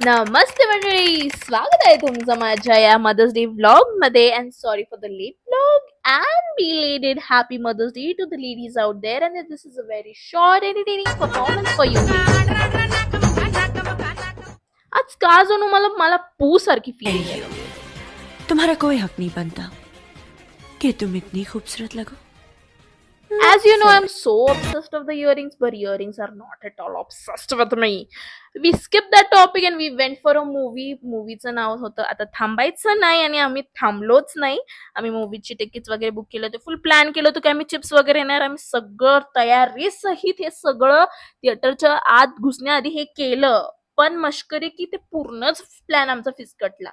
नमस्ते मंडळी, स्वागत आहे तुमचं माझ्या या मदर्स डे व्लॉग मध्ये. And sorry for the late vlog and belated happy Mother's Day to the ladies out there. And this is a very short entertaining performance for you. आज का जणू मला मला पू सारखी फीलिंग आहे. तुम्हारा कोई हक नहीं बनता कि तुम इतनी खूबसूरत लगो. As you know, I'm so obsessed of the earrings, but earrings are not at all obsessed with me. We skipped that topic and we went for a movie. मूवीचं नाव होतं आता थांबायचं नाही, आणि आम्ही थांबलोच नाही. आम्ही मूवीची तिकीट्स वगैरे बुक केलं होते, फुल प्लॅन केलं होतं की आम्ही चिप्स वगैरे येणार, आम्ही सगळं तयारी सहित हे सगळं थिएटरच्या आत घुसण्याआधी हे केलं. पण मश्करी की ते पूर्णच प्लॅन आमचा फिसकटला.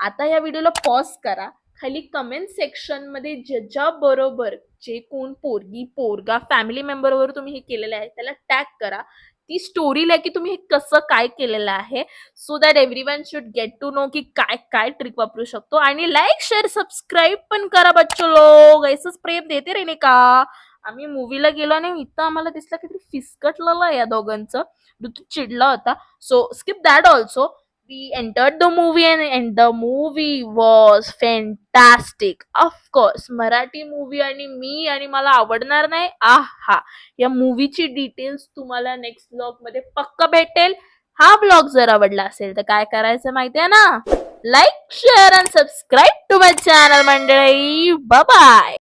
आता या व्हिडिओला पॉज करा, खाली कमेंट सेक्शन मध्ये ज्याच्या बरोबर जे कोण पोरगी पोरगा फॅमिली मेंबर वर तुम्ही हे केलेलं आहे त्याला टॅग करा. ती स्टोरी लिहा की तुम्ही हे कसं काय केलेलं आहे, so that everyone should get to know की काय काय ट्रिक वापरू शकतो. आणि लाईक शेअर सबस्क्राईब पण करा बच्चो लोग, असंच प्रेम देते रे का. आम्ही मूवीला गेलो आणि इथं आम्हाला दिसलं काहीतरी फिसकटलेलं या दोघांचं. ऋतू चिडला होता, so skip that also. We entered the movie and the movie was fantastic. Of course, Marathi movie आणि मी आणि मला आवडणार नाही. आहा, या मूवीची डिटेल्स तुम्हाला नेक्स्ट ब्लॉग मध्ये पक्का भेटेल. हा ब्लॉग जर आवडला असेल तर काय करायचं माहितीये ना, like share and subscribe to my channel मंडळी. Bye bye.